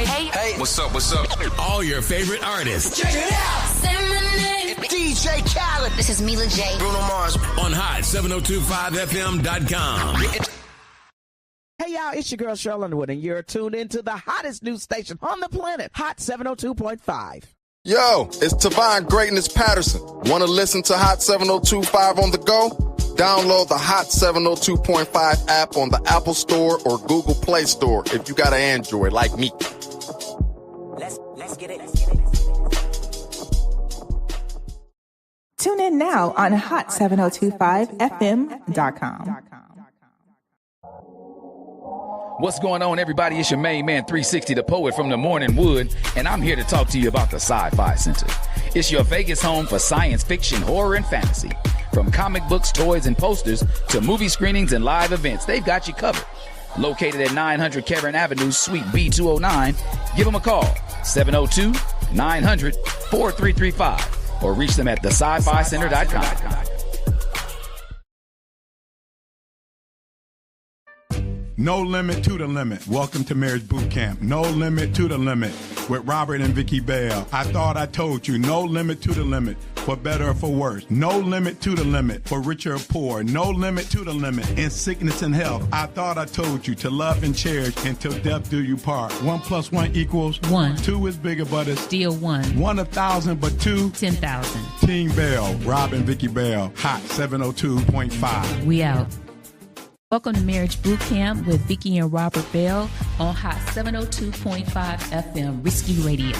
Hey, what's up? All your favorite artists. Check it out. Say my name. DJ Khaled. This is Mila J. Bruno Mars. On hot1025fm.com. Hey y'all, it's your girl Cheryl Underwood, and you're tuned into the hottest news station on the planet, Hot 702.5. Yo, it's Tavon Greatness Patterson. Want to listen to Hot 702.5 on the go? Download the Hot 702.5 app on the Apple Store or Google Play Store if you got an Android like me. Let's get it. Tune in now on hot7025fm.com. What's going on, everybody? It's your main man, 360, the poet from the Morning Wood, and I'm here to talk to you about the Sci-Fi Center. It's your Vegas home for science fiction, horror, and fantasy. From comic books, toys, and posters to movie screenings and live events, they've got you covered. Located at 900 Cameron Avenue, Suite B209, give them a call, 702-900-4335, or reach them at thescificenter.com. No limit to the limit. Welcome to Marriage Bootcamp. No limit to the limit with Robert and Vicky Bell. I thought I told you. No limit to the limit, for better or for worse. No limit to the limit, for richer or poor. No limit to the limit in sickness and health. I thought I told you to love and cherish until death do you part. 1 + 1 = 1. 2 is bigger, but it's Still 1. 1 1,000, but 2 10,000. Team Bell, Rob and Vicky Bell, Hot 702.5. We out. Welcome to Marriage Bootcamp with Vicky and Robert Bell on Hot 702.5 FM, Risky Radio.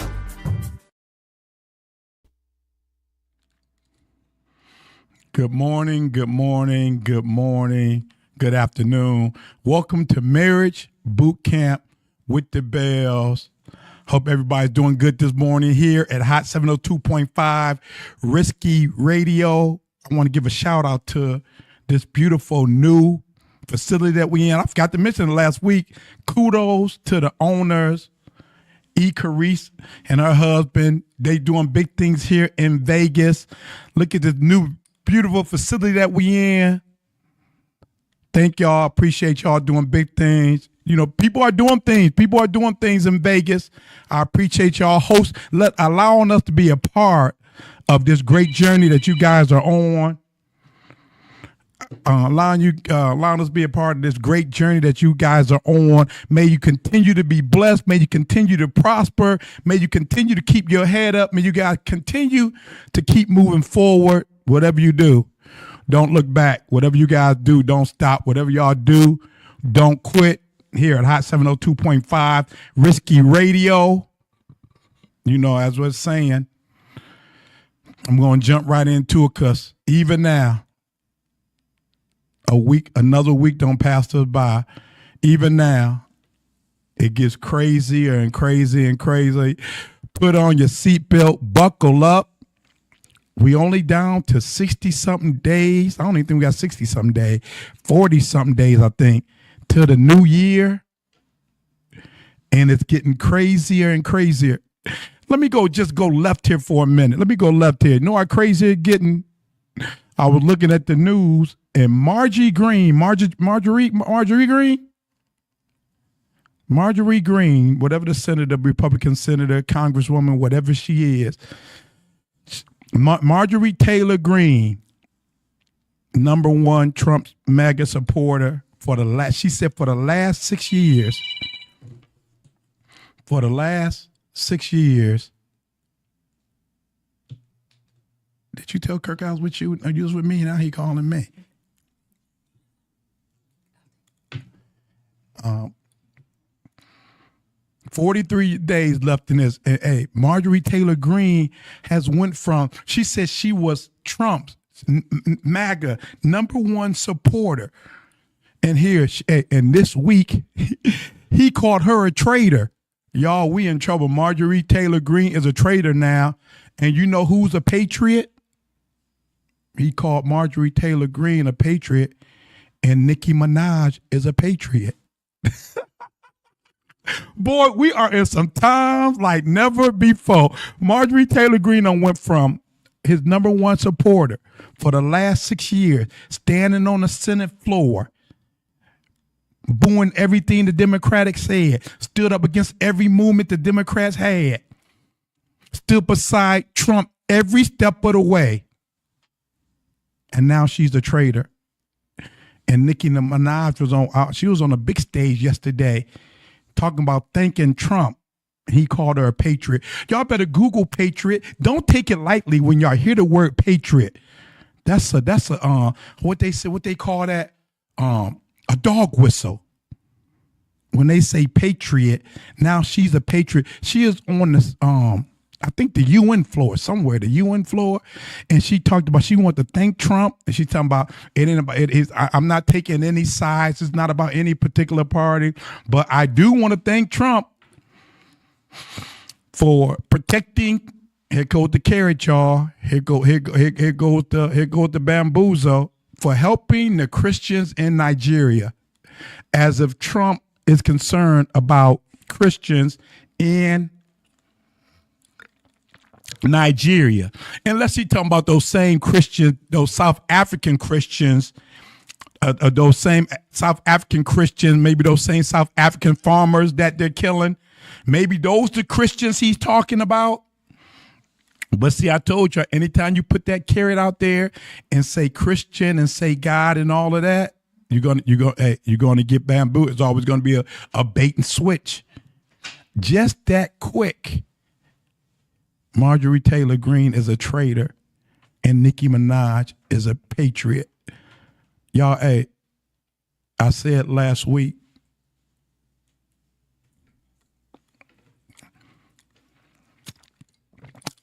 Good morning, good morning, good morning, good afternoon. Welcome to Marriage Bootcamp with the Bells. Hope everybody's doing good this morning here at Hot 702.5 Risky Radio. I want to give a shout out to this beautiful new facility that we in. I forgot to mention it last week. Kudos to the owners, E. Carice and her husband. They doing big things here in Vegas. Look at this new beautiful facility that we in. Thank y'all. Appreciate y'all doing big things. You know, people are doing things. People are doing things in Vegas. I appreciate y'all allowing us to be a part of this great journey that you guys are on. Allowing us to be a part of this great journey that you guys are on. May you continue to be blessed. May you continue to prosper. May you continue to keep your head up. May you guys continue to keep moving forward. Whatever you do, don't look back. Whatever you guys do, don't stop. Whatever y'all do, don't quit. Here at Hot 702.5 Risky Radio. You know, as we're saying, I'm going to jump right into it because even now, another week don't pass us by. Even now, it gets crazier and crazy and crazy. Put on your seatbelt, buckle up. We only down to 60-something days. I don't even think we got 60-something days. 40-something days, I think, till the new year. And it's getting crazier and crazier. Let me go left here for a minute. Let me go left here. You know how crazy it's getting? I was looking at the news, and Marjorie Green, whatever the senator, Republican senator, congresswoman, whatever she is, Marjorie Taylor Greene, #1 Trump's MAGA supporter for the last 6 years. For the last 6 years. Did you tell Kirk I was with you? Or you was with me? Now he calling me. 43 days left in this. Hey, Marjorie Taylor Greene has went from, she said she was Trump's MAGA #1 supporter. And and this week, he called her a traitor. Y'all, we in trouble. Marjorie Taylor Greene is a traitor now. And you know who's a patriot? He called Marjorie Taylor Greene a patriot, and Nicki Minaj is a patriot. Boy, we are in some times like never before. Marjorie Taylor Greene went from his #1 supporter for the last 6 years, standing on the Senate floor, booing everything the Democrats said, stood up against every movement the Democrats had, stood beside Trump every step of the way. And now she's a traitor. And Nicki Minaj was on a big stage yesterday talking about thanking Trump. He called her a patriot. Y'all better Google patriot. Don't take it lightly when y'all hear the word patriot. That's a what they call that? A dog whistle. When they say patriot, now she's a patriot. She is on this I think the UN floor, somewhere, the UN floor. And she talked about, she wanted to thank Trump. And she's talking about, I'm not taking any sides. It's not about any particular party. But I do want to thank Trump for protecting. Here goes the carrot, y'all. Here goes the bamboozle, for helping the Christians in Nigeria. As if Trump is concerned about Christians in Nigeria. Unless he's talking about those same Christians, those South African Christians, those same South African Christians, maybe those same South African farmers that they're killing. Maybe those the Christians he's talking about. But see, I told you, anytime you put that carrot out there and say Christian and say God and all of that, you're gonna get bamboo. It's always gonna be a bait and switch. Just that quick. Marjorie Taylor Greene is a traitor, and Nicki Minaj is a patriot. Y'all, I said last week,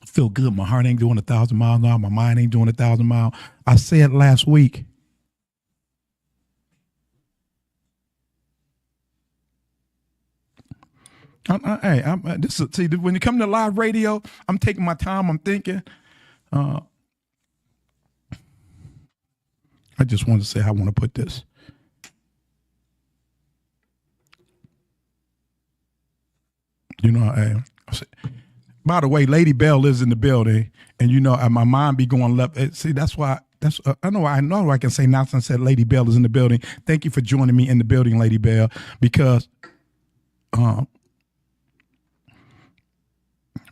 I feel good. My heart ain't doing 1,000 miles an hour. My mind ain't doing 1,000 miles. I said last week, see, when you come to live radio, I'm taking my time. I'm thinking. I just wanted to say how I want to put this. You know, by the way, Lady Bell is in the building, and you know, my mind be going left. See, that's why. I know I can say nonsense. Said Lady Bell is in the building. Thank you for joining me in the building, Lady Bell, because.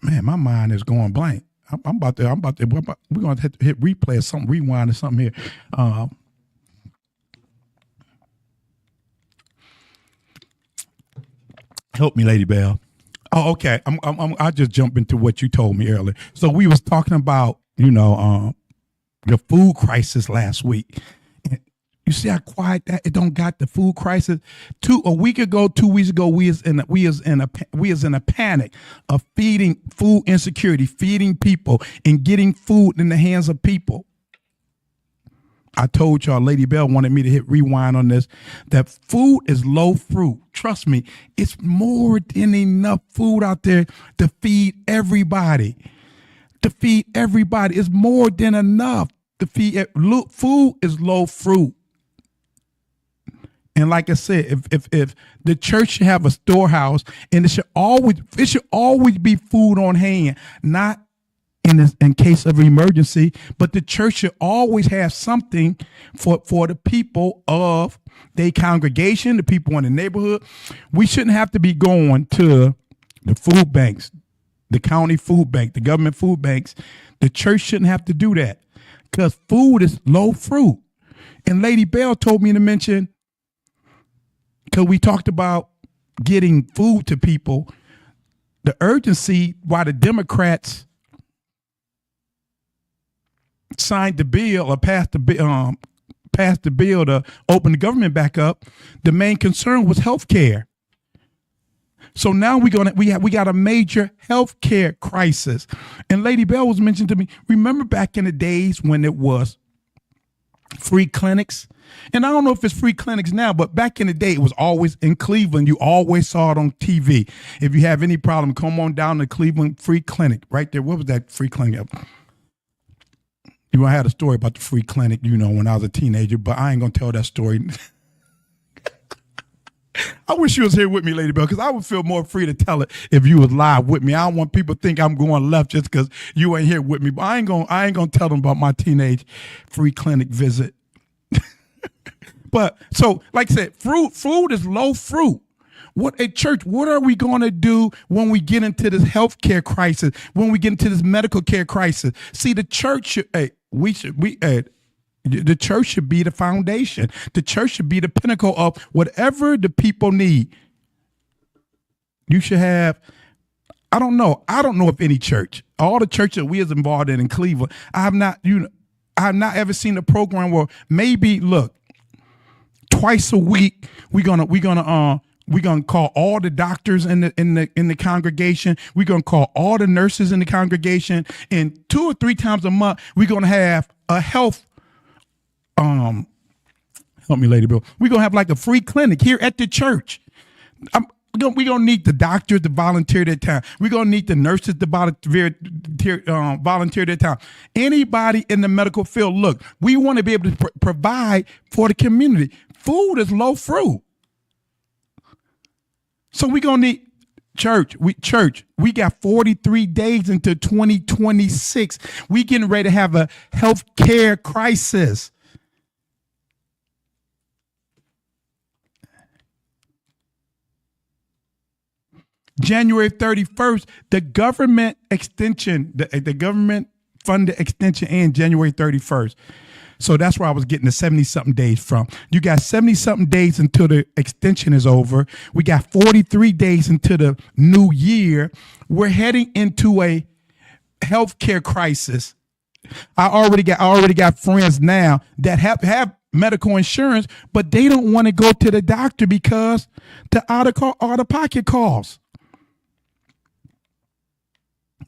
Man, my mind is going blank. We're going to have to hit replay or something, rewind or something here. Help me, Lady Bell. Oh, okay. I'll just jump into what you told me earlier. So we was talking about, the food crisis last week. You see how quiet that it don't got the food crisis. 2 weeks ago, we was in a panic of feeding food insecurity, feeding people and getting food in the hands of people. I told y'all, Lady Bell wanted me to hit rewind on this, that food is low fruit. Trust me, it's more than enough food out there to feed everybody. It's more than enough to feed. Food is low fruit. And like I said, if the church should have a storehouse, and it should always be food on hand, not in case of emergency, but the church should always have something for the people of their congregation, the people in the neighborhood. We shouldn't have to be going to the food banks, the county food bank, the government food banks. The church shouldn't have to do that because food is low fruit. And Lady Bell told me to mention, because we talked about getting food to people, the urgency why the Democrats signed the bill or passed the bill to open the government back up. The main concern was health care. So now we got a major health care crisis. And Lady Bell was mentioned to me, remember back in the days when it was free clinics? And I don't know if it's free clinics now, but back in the day, it was always in Cleveland. You always saw it on TV. If you have any problem, come on down to Cleveland free clinic right there. What was that free clinic? I had a story about the free clinic, when I was a teenager, but I ain't going to tell that story. I wish you was here with me, Lady Bell, because I would feel more free to tell it if you was live with me. I don't want people to think I'm going left just because you ain't here with me. But I ain't gonna tell them about my teenage free clinic visit. But so, like I said, food is low fruit. What are we going to do when we get into this healthcare crisis, when we get into this medical care crisis? See, the church the church should be the foundation. The church should be the pinnacle of whatever the people need. You should have, I don't know if any church, all the churches we is involved in Cleveland, I have not ever seen a program where maybe, look, twice a week we're gonna call all the doctors in the congregation. We're gonna call all the nurses in the congregation, and 2 or 3 times a month we're gonna have a health. Help me, Lady Bill. We're gonna have like a free clinic here at the church. We're gonna need the doctors to volunteer their time. We're gonna need the nurses to volunteer their time. Anybody in the medical field, look, we want to be able to provide for the community. Food is low fruit. So we're gonna need church. We got 43 days into 2026. We getting ready to have a health care crisis. January 31st, the government extension, the government funded extension ends January 31st. So that's where I was getting the 70-something days from. You got 70-something days until the extension is over. We got 43 days until the new year. We're heading into a healthcare crisis. I already got friends now that have medical insurance, but they don't want to go to the doctor because the out-of-pocket costs.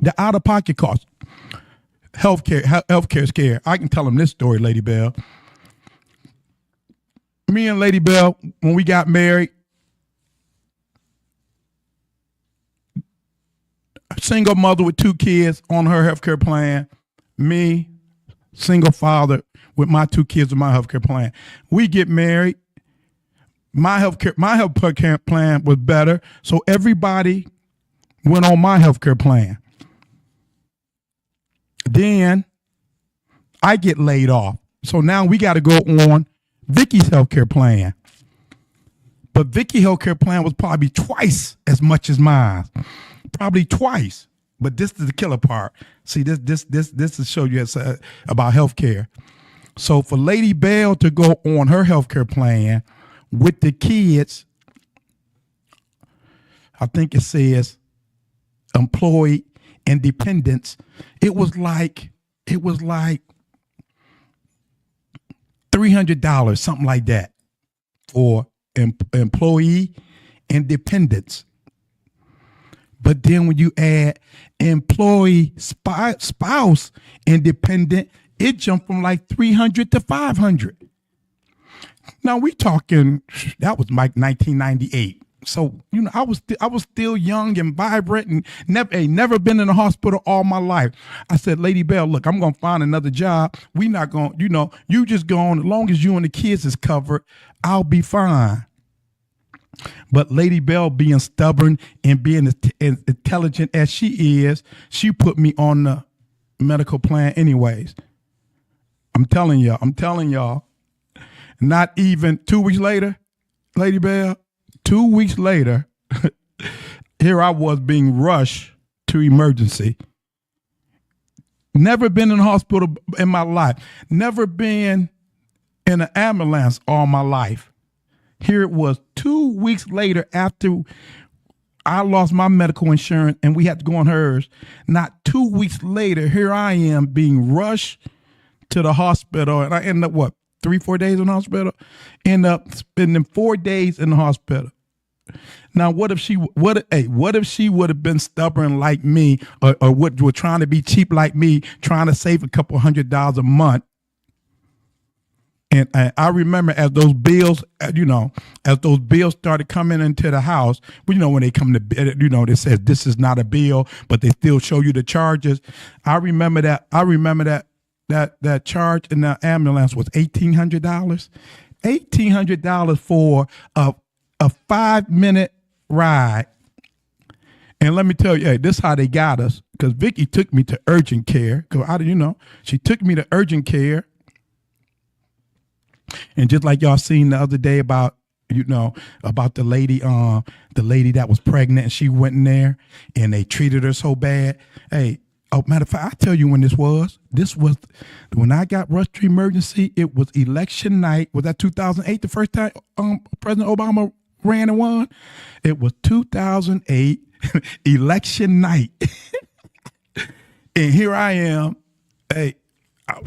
The out-of-pocket costs. Healthcare is scarce. I can tell them this story, Lady Bell. Me and Lady Bell, when we got married, single mother with 2 kids on her healthcare plan. Me, single father with my 2 kids on my healthcare plan. We get married. My healthcare plan was better, so everybody went on my healthcare plan. Then I get laid off. So now we got to go on Vicky's healthcare plan. But Vicky's healthcare plan was probably twice as much as mine. Probably twice. But this is the killer part. See, this to show you about healthcare. So for Lady Bell to go on her healthcare plan with the kids, I think it says employee independence, it was like $300, something like that, for employee independence. But then when you add employee spouse independent, it jumped from like $300 to $500. Now we talking, that was like 1998. So, I was still young and vibrant and never been in a hospital all my life. I said, Lady Bell, look, I'm going to find another job. We not going, you just go on, as long as you and the kids is covered, I'll be fine. But Lady Bell, being stubborn and being as intelligent as she is, she put me on the medical plan anyways. I'm telling y'all, not even 2 weeks later, Lady Bell, 2 weeks later, here I was being rushed to emergency. Never been in a hospital in my life. Never been in an ambulance all my life. Here it was 2 weeks later after I lost my medical insurance and we had to go on hers. Not 2 weeks later, here I am being rushed to the hospital. And I ended up, 3-4 days in the hospital? End up spending 4 days in the hospital. Now, what if she would have been stubborn like me, or were trying to be cheap like me, trying to save a couple $100 a month? And I remember as those bills started coming into the house, when they come to, they says this is not a bill, but they still show you the charges. I remember that charge in the ambulance was $1,800. $1,800 for a 5-minute ride. And let me tell you, this is how they got us, because Vicky took me to urgent care. She took me to urgent care. And just like y'all seen the other day about, about the lady that was pregnant and she went in there and they treated her so bad. Hey, matter of fact, I tell you when this was. This was when I got rushed to emergency. It was election night. Was that 2008, the first time President Obama ran and won? It was 2008 election night. And here I am. Hey,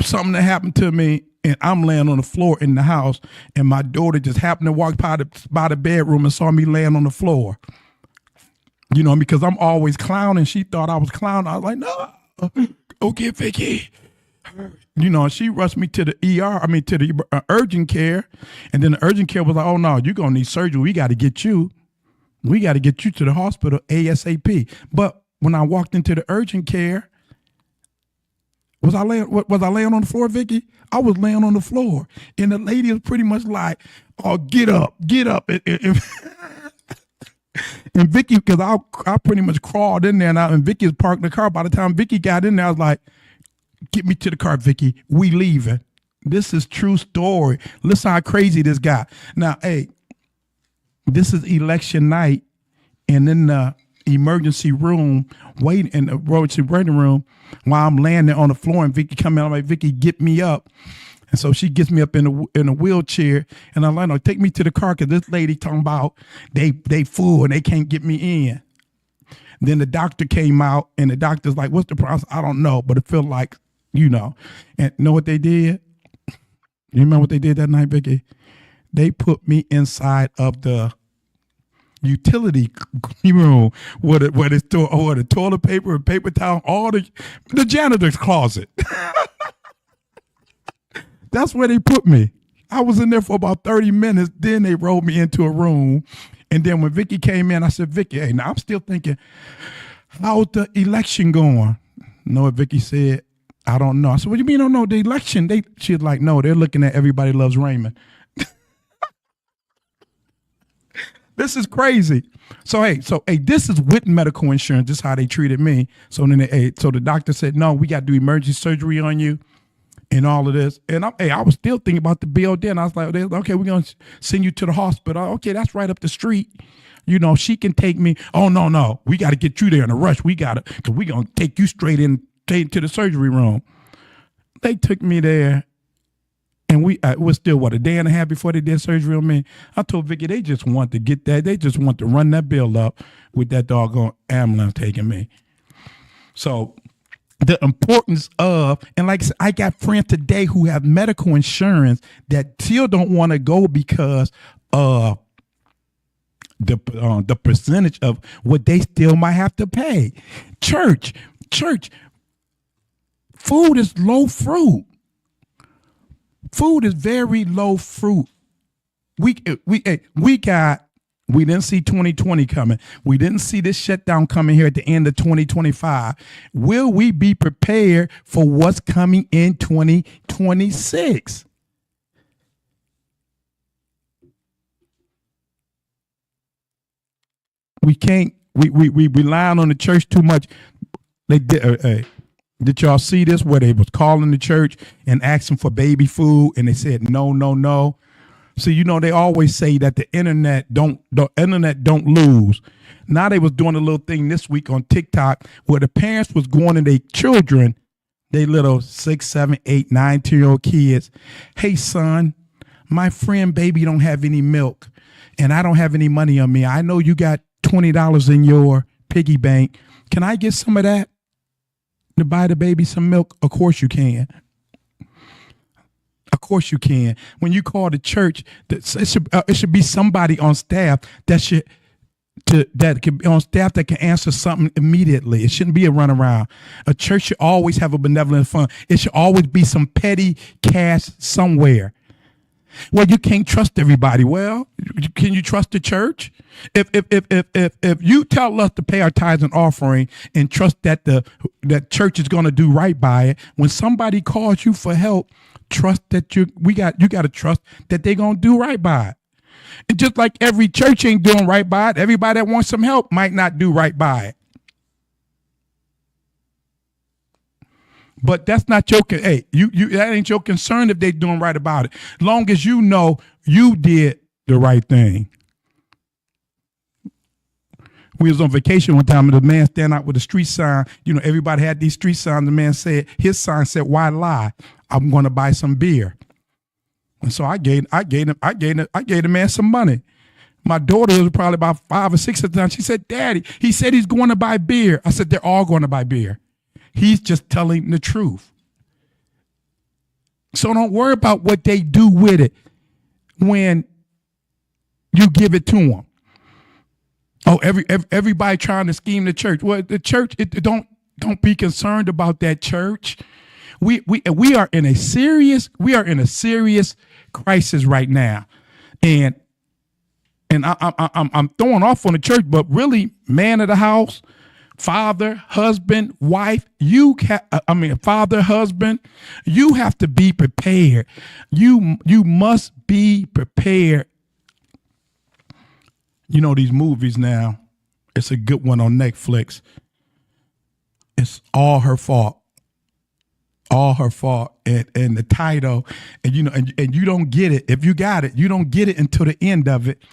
something that happened to me, and I'm laying on the floor in the house, and my daughter just happened to walk by the bedroom and saw me laying on the floor. Because I'm always clowning. She thought I was clowning. I was like, no, go get Vicky. She rushed me to the ER, to the urgent care. And then the urgent care was like, oh, no, you're going to need surgery. We got to get you to the hospital ASAP. But when I walked into the urgent care, was I laying on the floor, Vicky? I was laying on the floor. And the lady was pretty much like, oh, get up. And Vicky, because I pretty much crawled in there and Vicky was parking the car. By the time Vicky got in there, I was like, get me to the car, Vicky. We leaving. This is true story. Listen how crazy this got. Now, hey, this is election night, and in the emergency room, waiting in the emergency waiting room, while I'm laying there on the floor, and Vicky come in, I'm like, Vicky, get me up. And so she gets me up in a wheelchair, and I'm like, no, take me to the car, because this lady talking about they full and they can't get me in. Then the doctor came out, and the doctor's like, what's the problem? I don't know, but it felt like, And you know what they did? You remember what they did that night, Vicky? They put me inside of the utility room where the toilet paper and paper towel, all the janitor's closet. That's where they put me. I was in there for about 30 minutes. Then they rolled me into a room. And then when Vicky came in, I said, Vicky, hey, now I'm still thinking, how's the election going? You know what Vicky said? I don't know. I said, what do you mean you don't know the election? She's like, no, they're looking at Everybody Loves Raymond. This is crazy. So this is with medical insurance. This is how they treated me. So then the doctor said, no, we got to do emergency surgery on you and all of this. And I was still thinking about the bill then. I was like, okay, we're going to send you to the hospital. Okay, that's right up the street. She can take me. Oh, no, we got to get you there in a rush. Because we're going to take you straight to the surgery room. They took me there. And it was still, a day and a half before they did surgery on me. I told Vicky, they just want to get that. They just want to run that bill up with that doggone ambulance taking me. So the importance of, and like I said, I got friends today who have medical insurance that still don't want to go because of the percentage of what they still might have to pay. Church, food is low fruit. Food is very low fruit. We didn't see 2020 coming. We didn't see this shutdown coming here at the end of 2025. Will we be prepared for what's coming in 2026? We can't. We rely on the church too much. They did. Did y'all see this where they was calling the church and asking for baby food and they said no? So they always say that the internet don't lose. Now they was doing a little thing this week on TikTok where the parents was going to their children, they little 6, 7, 8, 9, 10-year-old kids. Hey son, my friend baby don't have any milk and I don't have any money on me. I know you got $20 in your piggy bank. Can I get some of that to buy the baby some milk? Of course you can. Of course you can. When you call the church, it should be somebody on staff that can be on staff that can answer something immediately. It shouldn't be a runaround. A church should always have a benevolent fund. It should always be some petty cash somewhere. Well, you can't trust everybody. Well, can you trust the church? If you tell us to pay our tithes and offering and trust that that church is going to do right by it, when somebody calls you for help, trust that you got to trust that they're going to do right by it. And just like every church ain't doing right by it, everybody that wants some help might not do right by it. But that's not your you that ain't your concern if they doing right about it. Long as you know you did the right thing. We was on vacation one time and the man stand out with a street sign. You know, everybody had these street signs. The man said, his sign said, "Why lie? I'm going to buy some beer." And so I gave the man some money. My daughter was probably about 5 or 6 at the time. She said, "Daddy, he said he's going to buy beer." I said, "They're all going to buy beer. He's just telling the truth." So don't worry about what they do with it when you give it to them. Oh, everybody trying to scheme the church. Well, the church, don't be concerned about that church. We are in a serious crisis right now, and I'm throwing off on the church, but really, man of the house, father, husband, wife, father, husband, you have to be prepared. You must be prepared. You know, these movies now, it's a good one on Netflix. It's All Her Fault. All Her Fault. And the title, and you know, and you don't get it. If you got it, you don't get it until the end of it.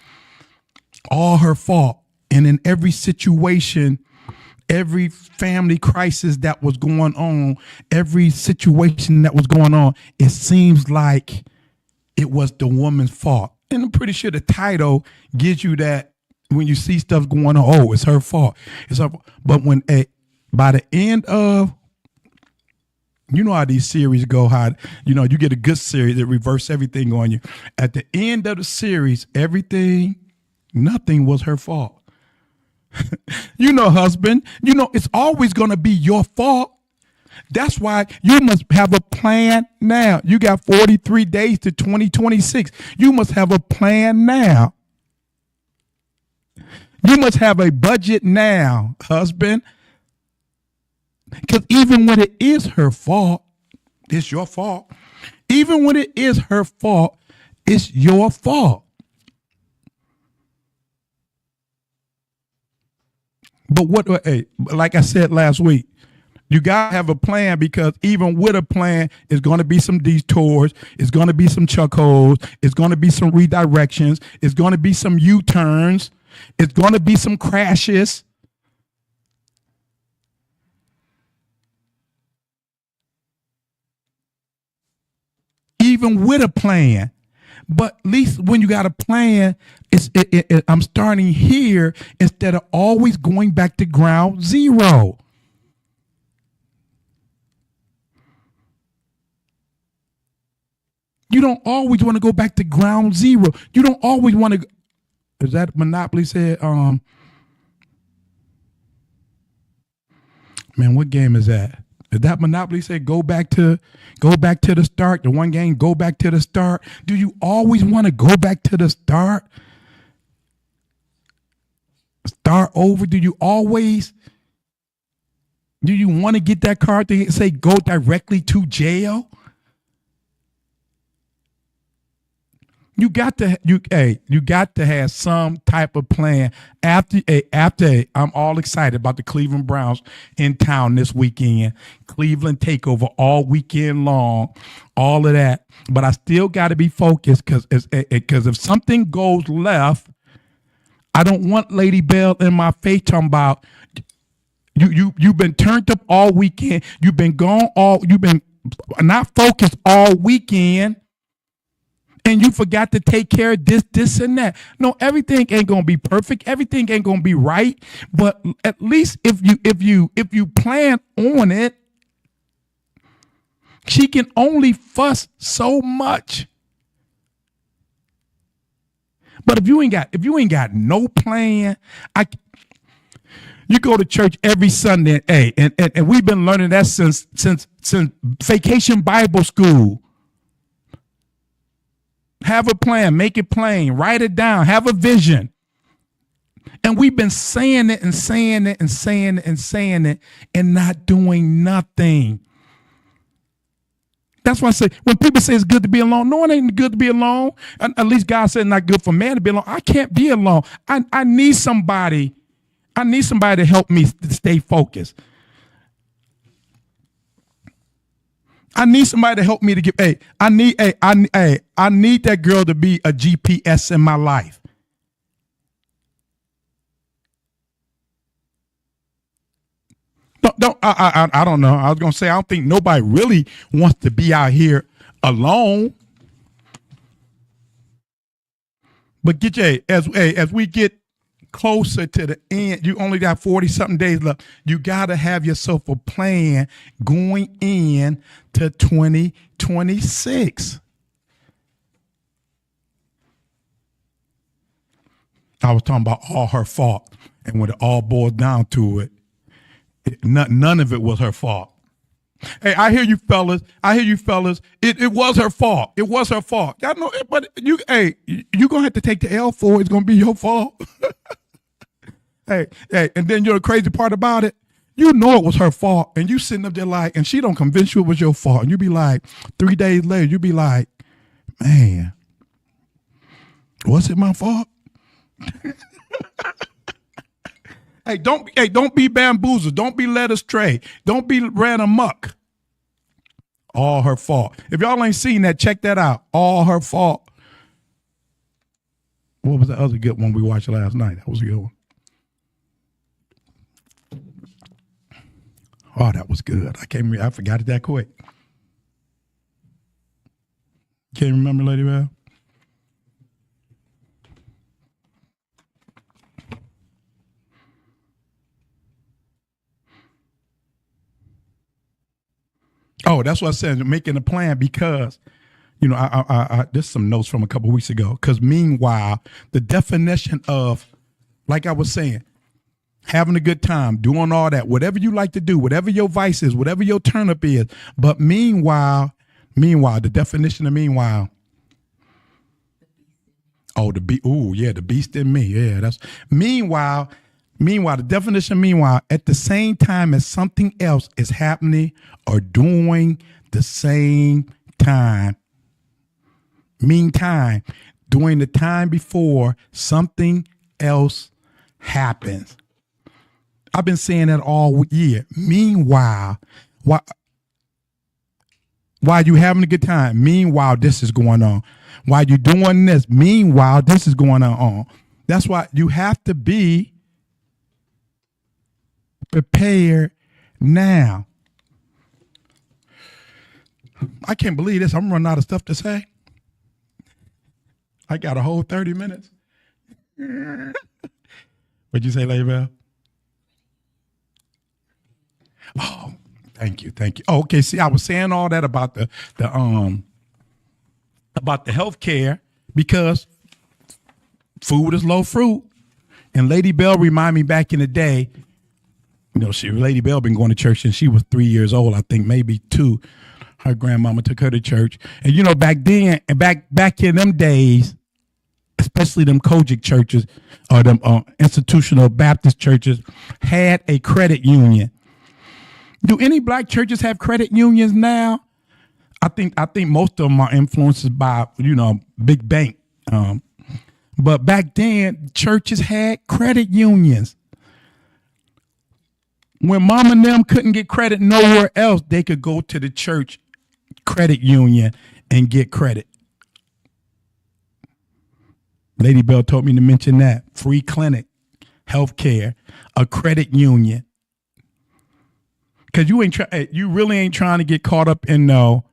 All Her Fault. And in every situation, every family crisis that was going on, every situation that was going on, it seems like it was the woman's fault. And I'm pretty sure the title gives you that when you see stuff going on, oh, it's her fault. It's her fault. But by the end of, you know how these series go, how, you know, you get a good series that reverse everything on you. At the end of the series, nothing was her fault. You know, husband, you know, it's always going to be your fault. That's why you must have a plan now. You got 43 days to 2026. You must have a plan now. You must have a budget now, husband. Because even when it is her fault, it's your fault. Even when it is her fault, it's your fault. But like I said last week, you got to have a plan, because even with a plan, it's going to be some detours. It's going to be some chuck holes. It's going to be some redirections. It's going to be some U-turns. It's going to be some crashes. Even with a plan. But at least when you got a plan, I'm starting here instead of always going back to ground zero. You don't always want to go back to ground zero. You don't always want to. Is that Monopoly said? Man, what game is that? Is that Monopoly said go back to the start? The one game, go back to the start. Do you always want to go back to the start? Start over? Do you want to get that card to say go directly to jail? You got to have some type of plan. After I'm all excited about the Cleveland Browns in town this weekend. Cleveland takeover all weekend long, all of that. But I still got to be focused, because if something goes left, I don't want Lady Bell in my face talking about you've been turned up all weekend. You've been not focused all weekend. And you forgot to take care of this, and that. No, everything ain't gonna be perfect. Everything ain't gonna be right. But at least if you plan on it, she can only fuss so much. But if you ain't got no plan, you go to church every Sunday, and we've been learning that since Vacation Bible School. Have a plan, make it plain, write it down, have a vision. And we've been saying it and saying it and saying it and saying it and not doing nothing. That's why I say, when people say it's good to be alone, no, it ain't good to be alone. At least God said it's not good for man to be alone. I can't be alone. I need somebody. I need somebody to help me stay focused. I need somebody to help me to get. I need that girl to be a GPS in my life. I don't know. I was gonna say I don't think nobody really wants to be out here alone. But as we get closer to the end, you only got 40-something days left. You gotta have yourself a plan going in to 2026. I was talking about all her fault, and when it all boils down to it, none of it was her fault. Hey, I hear you fellas. It was her fault. It was her fault. Y'all know it, but you're gonna have to take the L for it. It's gonna be your fault. hey, and then the crazy part about it, you know it was her fault, and you sitting up there like, and she don't convince you it was your fault, and you be like, 3 days later, you be like, man, was it my fault? Hey, don't be bamboozled. Don't be led astray. Don't be ran amok. All her fault. If y'all ain't seen that, check that out. All her fault. What was the other good one we watched last night? That was a good one. Oh, that was good. I forgot it that quick. Can't remember, Lady Bell? Oh, that's what I said, making a plan because, I there's some notes from a couple of weeks ago. Because meanwhile, the definition of, like I was saying, having a good time, doing all that, whatever you like to do, whatever your vice is, whatever your turn up is. But meanwhile, the definition of meanwhile. Oh, the beast in me. Yeah, that's meanwhile, the definition of meanwhile, at the same time as something else is happening or doing the same time. Meantime, during the time before something else happens. I've been saying that all year. Meanwhile, while you having a good time, meanwhile, this is going on. While you're doing this, meanwhile, this is going on. That's why you have to be prepared now. I can't believe this. I'm running out of stuff to say. I got a whole 30 minutes. What'd you say, Lady Bell? Oh, thank you. Oh, okay. See, I was saying all that about the health care because food is low fruit. And Lady Bell reminded me back in the day, Lady Bell been going to church since she was 3 years old, I think, maybe 2. Her grandmama took her to church. And back then, and back in them days, especially them Kojic churches or them institutional Baptist churches had a credit union. Do any black churches have credit unions now? I think most of them are influenced by, big bank. But back then, churches had credit unions. When mom and them couldn't get credit nowhere else, they could go to the church credit union and get credit. Lady Bell told me to mention that. Free clinic, health care, a credit union. Because you really ain't trying to get caught up in don't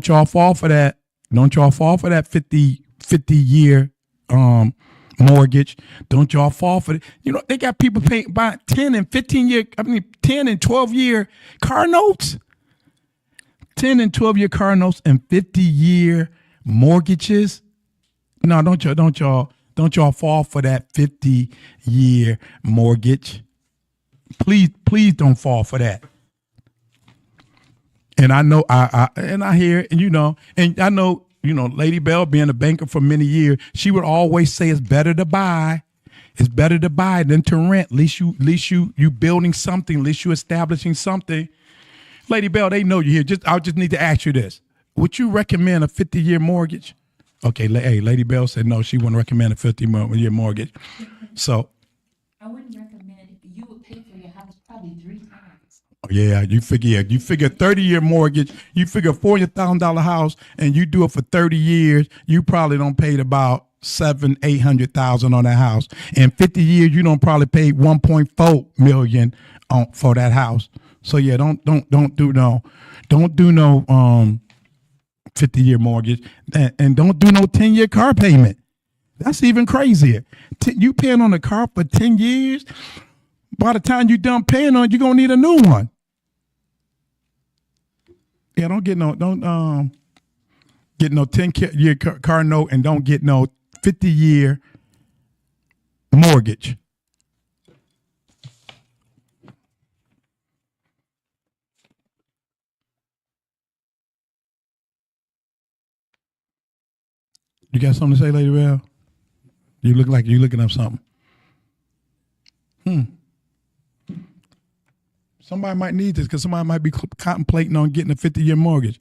y'all fall for that. Don't y'all fall for that 50-year mortgage. Don't y'all fall for it. They got people buying 10 and 12-year car notes. 10 and 12-year car notes and 50-year mortgages. No, don't y'all fall for that 50-year mortgage. Please don't fall for that. And I know I hear, and I know, Lady Bell being a banker for many years, she would always say it's better to buy. It's better to buy than to rent. At least you building something, at least you establishing something. Lady Bell, they know you here. I just need to ask you this. Would you recommend a 50-year mortgage? Okay, Lady Bell said no, she wouldn't recommend a 50-year mortgage. So I wouldn't recommend it. You would pay for your house probably 3 times. yeah. You figure 30-year mortgage. You figure $400,000 house, and you do it for 30 years. You probably don't pay about $700,000-800,000 on that house. In 50 years, you don't probably pay $1.4 million for that house. So yeah, don't do no 50-year mortgage, and don't do no 10-year car payment. That's even crazier. You paying on a car for 10 years. By the time you're done paying on it, you're gonna need a new one. Yeah, don't get no 10-year car note, and don't get no 50-year mortgage. You got something to say, Lady Bell? You look like you're looking up something. Somebody might need this, because somebody might be contemplating on getting a 50-year mortgage.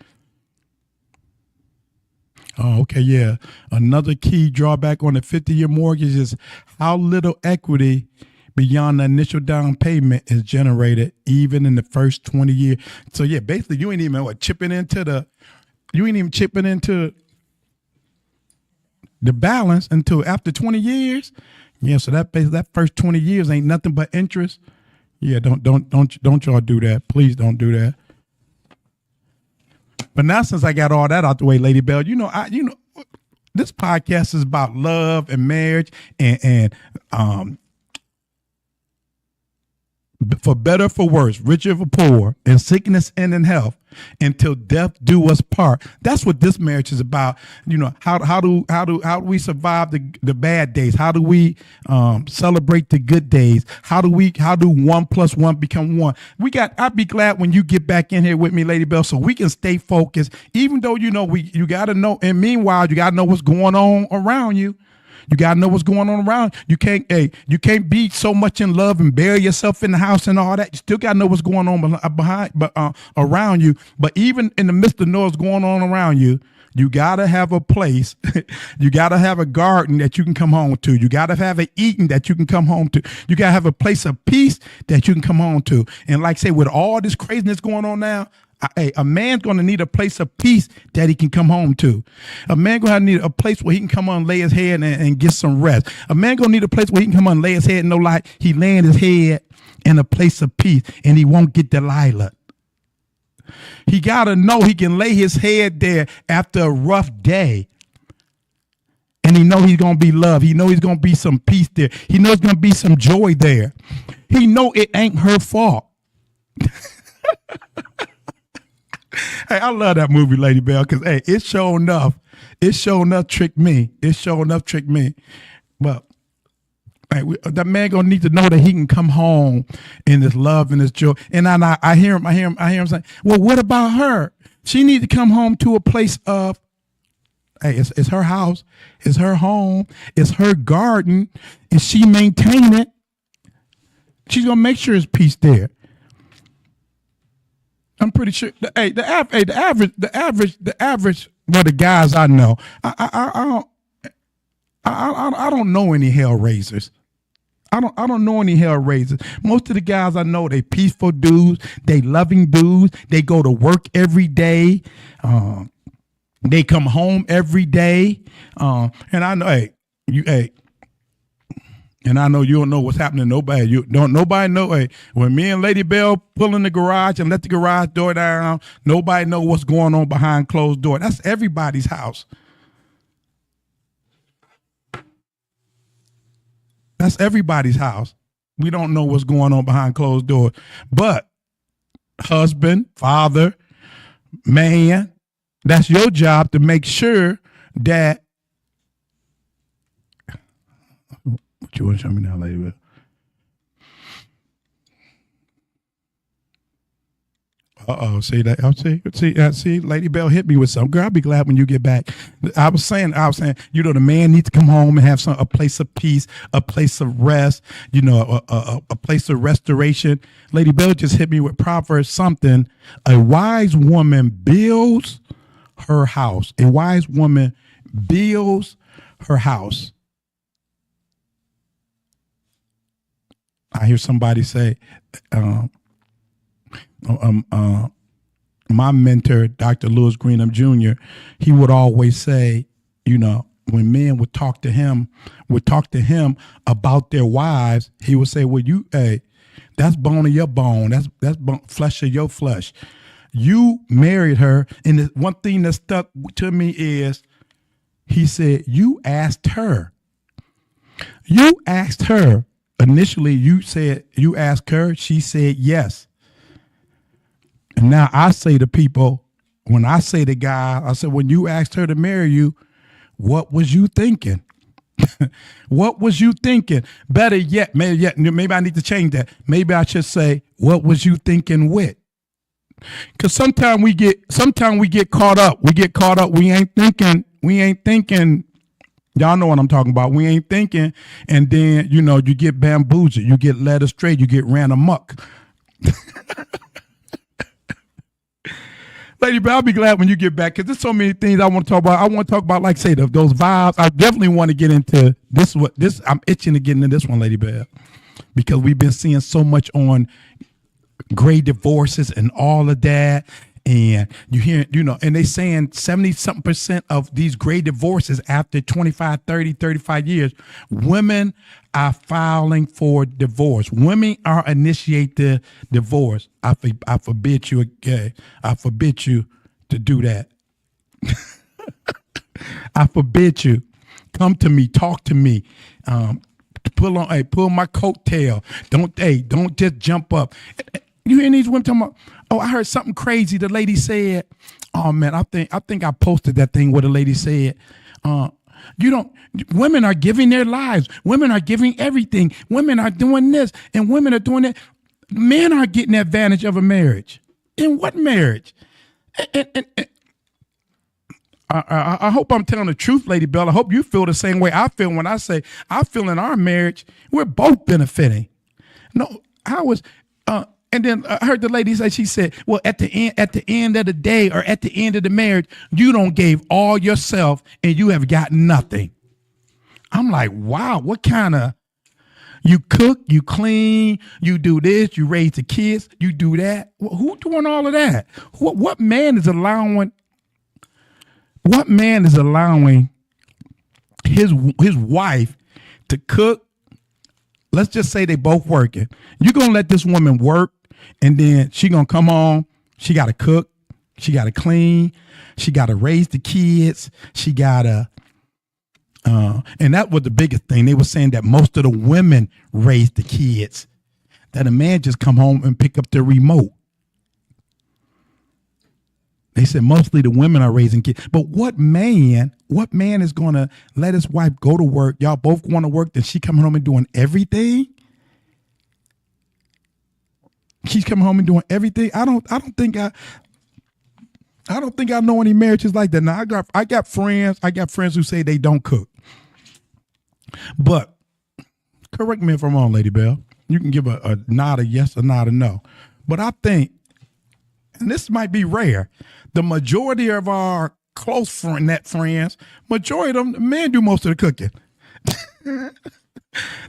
Oh, okay, yeah. Another key drawback on a 50-year mortgage is how little equity beyond the initial down payment is generated, even in the first 20 years. So yeah, basically you ain't even chipping into the balance until after 20 years. Yeah, so that first 20 years ain't nothing but interest. Yeah, don't y'all do that. Please don't do that. But now, since I got all that out the way, Lady Bell, this podcast is about love and marriage and for better, for worse, richer, for poor, in sickness and in health, until death do us part. That's what this marriage is about. How do we survive the bad days? How do we celebrate the good days? How do 1 + 1 become 1? I'd be glad when you get back in here with me, Lady Bell, so we can stay focused. Even though you gotta know, and meanwhile you gotta know what's going on around you. You gotta know what's going on around. You can't be so much in love and bury yourself in the house and all that. You still gotta know what's going on around you. But even in the midst of what's going on around you, you gotta have a place. You gotta have a garden that you can come home to. You gotta have an Eden that you can come home to. You gotta have a place of peace that you can come home to. And like I say, with all this craziness going on now, a man's going to need a place of peace that he can come home to. A man going to need a place where he can come on and lay his head and get some rest. A man going to need a place where he can come on and lay his head and know like he laying his head in a place of peace and he won't get Delilah. He got to know he can lay his head there after a rough day. And he know he's going to be loved. He know he's going to be some peace there. He knows there's going to be some joy there. He know it ain't her fault. Hey, I love that movie, Lady Bell, because hey, it sure enough tricked me. But hey, that man gonna need to know that he can come home in his love and his joy. And I hear him saying, well, what about her? She need to come home to a place of, hey, it's her house, it's her home, it's her garden, and she maintain it. She's gonna make sure there's peace there. I'm pretty sure. The average. Well, the guys I know, I don't know any hell raisers. I don't know any hell raisers. Most of the guys I know, they peaceful dudes. They loving dudes. They go to work every day. They come home every day. And I know, and I know you don't know what's happening to nobody. Nobody know. Hey, when me and Lady Bell pull in the garage and let the garage door down, nobody know what's going on behind closed door. That's everybody's house. That's everybody's house. We don't know what's going on behind closed doors. But husband, father, man, that's your job to make sure that. What you want to show me now, Lady Bell? See that? See, Lady Bell hit me with something. Girl, I'll be glad when you get back. I was saying, the man needs to come home and have a place of peace, a place of rest, a place of restoration. Lady Bell just hit me with Proverbs something. A wise woman builds her house. A wise woman builds her house. I hear somebody say, my mentor, Dr. Lewis Greenham Jr., he would always say, when men would talk to him about their wives, he would say, well, that's bone of your bone. That's flesh of your flesh. You married her. And the one thing that stuck to me is he said, you asked her. You asked her. Initially, you asked her. She said yes. And now I say to people, when I say to guys, I said, when you asked her to marry you, what was you thinking? What was you thinking? Better yet, maybe I need to change that. Maybe I should say, what was you thinking with? Because sometimes we get caught up. We ain't thinking. Y'all know what I'm talking about. We ain't thinking. And then, you get bamboozled. You get led astray. You get ran amok. Lady, but I'll be glad when you get back because there's so many things I want to talk about. I want to talk about, like say, those vibes. I definitely want to get into this. I'm itching to get into this one, Lady Bear, because we've been seeing so much on gray divorces and all of that. And you hear, and they saying 70-something% of these gray divorces after 25, 30, 35 years, women are filing for divorce. Women are initiate the divorce. I forbid you, I forbid you to do that. I forbid you. Come to me, talk to me. Pull my coattail. Don't just jump up. You hear these women talking about, oh, I heard something crazy. The lady said, oh man, I think I posted that thing where the lady said, women are giving their lives. Women are giving everything. Women are doing this and women are doing that. Men are getting advantage of a marriage. In what marriage? And I hope I'm telling the truth, Lady Bell. I hope you feel the same way I feel when I say I feel in our marriage, we're both benefiting. No, and then I heard the lady say, she said, well, at the end of the day or at the end of the marriage, you don't gave all yourself and you have got nothing. I'm like, wow, what kind of, you cook, you clean, you do this, you raise the kids, you do that. Who doing all of that? What man is allowing his wife to cook? Let's just say they both working. You're going to let this woman work and then she going to come home. She got to cook. She got to clean. She got to raise the kids. She got to, and that was the biggest thing. They were saying that most of the women raised the kids, that a man just come home and pick up the remote. They said mostly the women are raising kids. But what man is going to let his wife go to work? Y'all both going to work, then she coming home and doing everything? She's coming home and doing everything. I don't think I know any marriages like that. Now I got friends who say they don't cook. But correct me if I'm wrong, Lady Bell. You can give a nod, a yes, or nod, a no. But I think, and this might be rare, the majority of our close net friends, majority of them, men do most of the cooking. The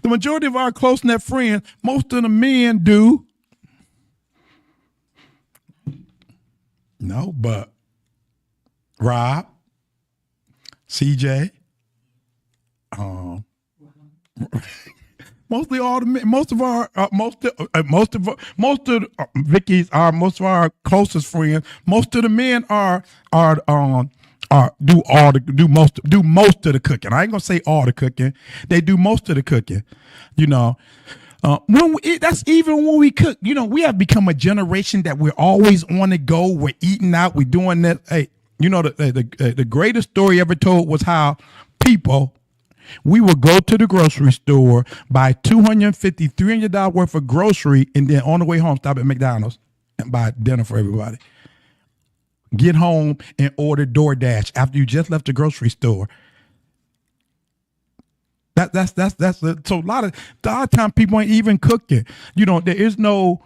majority of our close net friends, most of the men do. No, but Rob, CJ, mostly all the men, most of Vicky's are most of our closest friends. Most of the men do most of the cooking. I ain't gonna say all the cooking. They do most of the cooking. That's even when we cook. We have become a generation that we're always on the go. We're eating out. We're doing that. Hey, the greatest story ever told was how we would go to the grocery store, buy $250, $300 worth of grocery, and then on the way home, stop at McDonald's and buy dinner for everybody. Get home and order DoorDash after you just left the grocery store. That's so a lot of time people ain't even cooking. There is no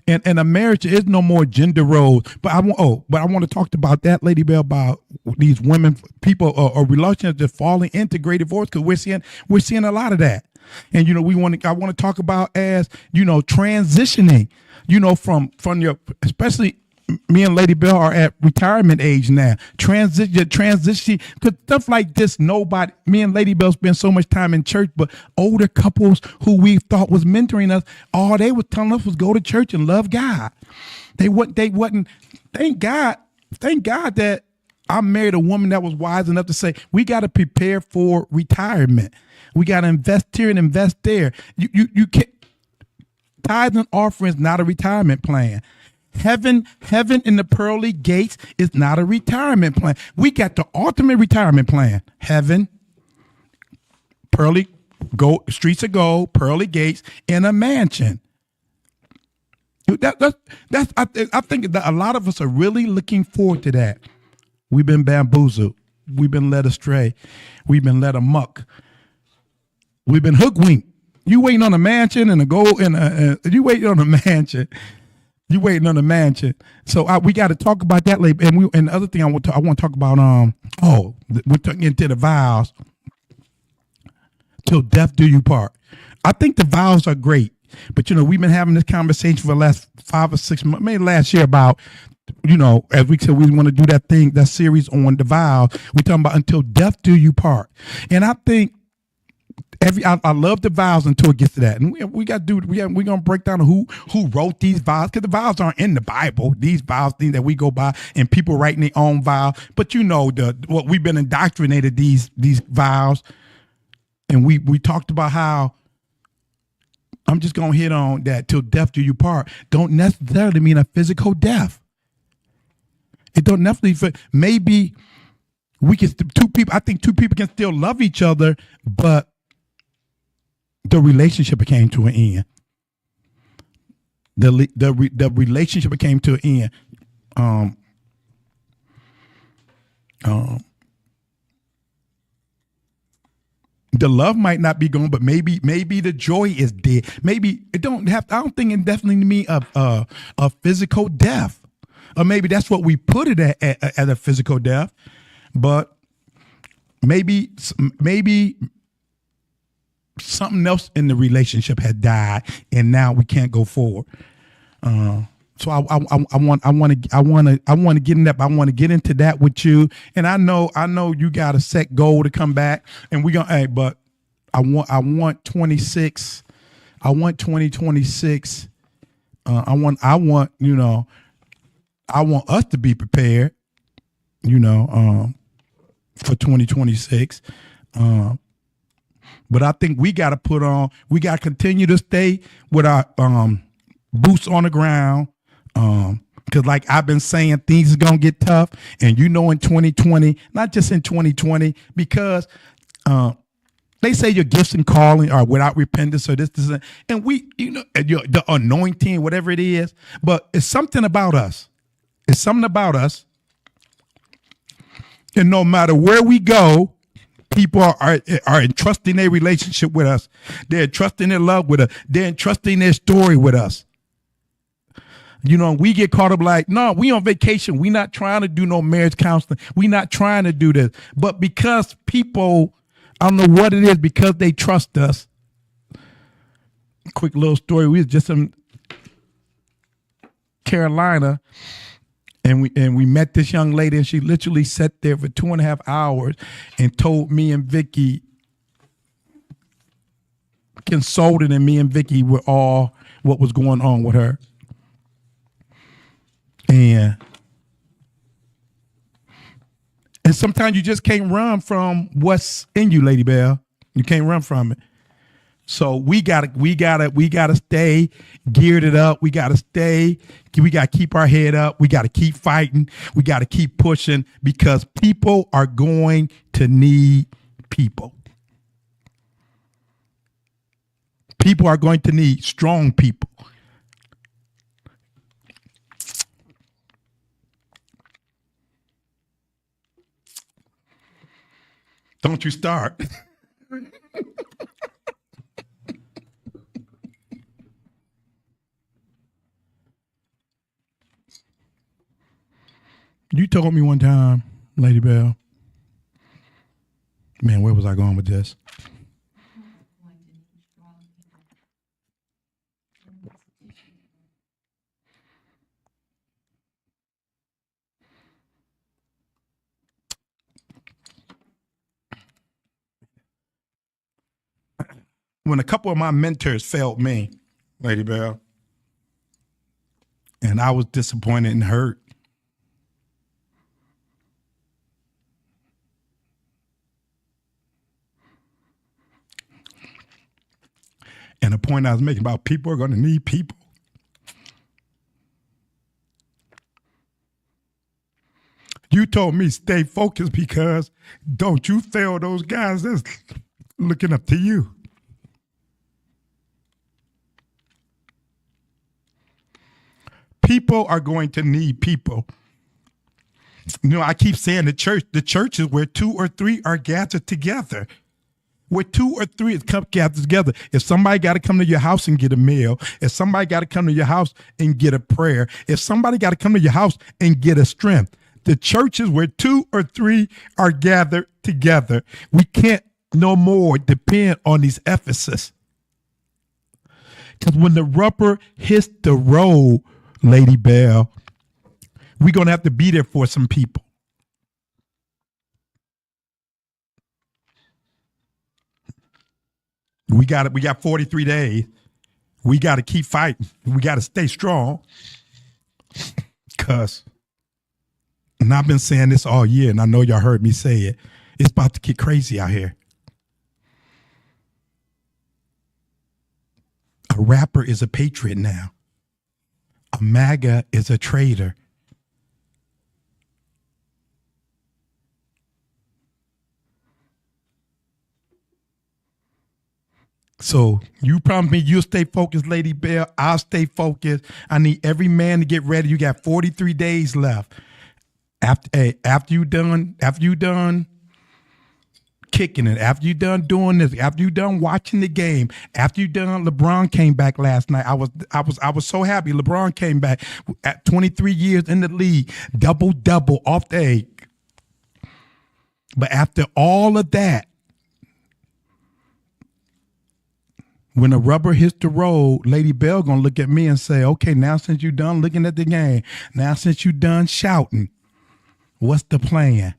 And a marriage there is no more gender roles. But I want to talk about that, Lady Bell, about these women, people, or relationships that falling into great divorce, because we're seeing a lot of that. And I want to talk about as transitioning, from your, especially me and Lady Bell are at retirement age now. Transition, because stuff like this, me and Lady Bell spend so much time in church, but older couples who we thought was mentoring us, all they was telling us was go to church and love God. They wasn't, thank God that I married a woman that was wise enough to say, we got to prepare for retirement. We got to invest here and invest there. You can't, tithes and offerings, not a retirement plan. Heaven in the pearly gates is not a retirement plan. We got the ultimate retirement plan. Heaven, streets of gold, pearly gates, in a mansion. I think that a lot of us are really looking forward to that. We've been bamboozled. We've been led astray. We've been led amok. We've been hoodwinked. You waiting on a mansion and a gold, and you waiting on a mansion. You waiting on a mansion. So we got to talk about that later. And the other thing I want to talk about, we're talking into the vows. Till death do you part. I think the vows are great, but we've been having this conversation for the last 5 or 6 months, maybe last year, about, as we said, we want to do that series on the vows. We're talking about until death do you part. And I think I love the vows until it gets to that, and we're gonna break down who wrote these vows, because the vows aren't in the Bible. These vows, things that we go by, and people writing their own vows. But what we've been indoctrinated these vows, and we talked about how, I'm just gonna hit on that, till death do you part don't necessarily mean a physical death. It don't necessarily. Maybe we can I think two people can still love each other, but the relationship came to an end. The relationship came to an end. The love might not be gone, but maybe the joy is dead. Maybe it don't have. I don't think it definitely mean a physical death, or maybe that's what we put it at a physical death, but maybe something else in the relationship had died, and now we can't go forward. So I want to get in that. I want to get into that with you. And I know you got a set goal to come back, and we're gonna. Hey, but I want 26. I want 2026. I want us to be prepared. For 2026. But I think we got to continue to stay with our boots on the ground. Because like I've been saying, things are going to get tough. And in 2020, not just in 2020, because they say your gifts and calling are without repentance or this, and the anointing, whatever it is. But it's something about us. It's something about us. And no matter where we go, people are entrusting their relationship with us. They're entrusting their love with us. They're entrusting their story with us. We get caught up like, no, we on vacation. We not trying to do no marriage counseling. We not trying to do this. But because people, I don't know what it is, because they trust us. Quick little story. We was just in Carolina, and we met this young lady, and she literally sat there for 2.5 hours and told me and Vicky, consulted, and me and Vicky were all what was going on with her. And sometimes you just can't run from what's in you, Lady Bell. You can't run from it. So we gotta stay geared it up. We gotta keep our head up. We gotta keep fighting. We gotta keep pushing, because people are going to need people. People are going to need strong people. Don't you start. You told me one time, Lady Bell. Man, where was I going with this? When a couple of my mentors failed me, Lady Bell, and I was disappointed and hurt, and the point I was making about people are going to need people. You told me stay focused because don't you fail those guys that's looking up to you. People are going to need people. You know, I keep saying the church is where 2 or 3 are gathered together. Where 2 or 3 is gathered together. If somebody got to come to your house and get a meal, if somebody got to come to your house and get a prayer, if somebody got to come to your house and get a strength, the church is where 2 or 3 are gathered together. We can't no more depend on these Ephesus. Because when the rubber hits the road, Lady Bell, we're going to have to be there for some people. We got 43 days. We got to keep fighting. We got to stay strong. Because, and I've been saying this all year, and I know y'all heard me say it, it's about to get crazy out here. A rapper is a patriot now. A MAGA is a traitor. So you promised me you'll stay focused, Lady Bell. I'll stay focused. I need every man to get ready. You got 43 days left. After you done kicking it, after you done doing this, after you done watching the game, after you done, LeBron came back last night. I was so happy. LeBron came back at 23 years in the league, double off the egg. But after all of that, when the rubber hits the road, Lady Bell gonna look at me and say, okay, now since you done looking at the game, now since you done shouting, what's the plan?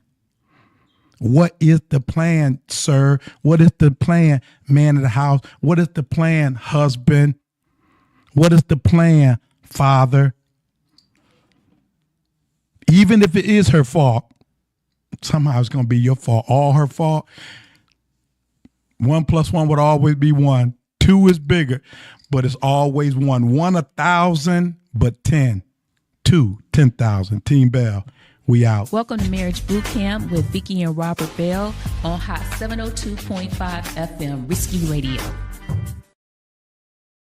What is the plan, sir? What is the plan, man of the house? What is the plan, husband? What is the plan, father? Even if it is her fault, somehow it's going to be your fault. All her fault. 1 + 1 would always be 1. 2 is bigger, but it's always 1. 1 1,000, but 10. 2 10,000. Team Bell. We out. Welcome to Marriage Bootcamp with Vicki and Robert Bell on Hot 702.5 FM, Risky Radio.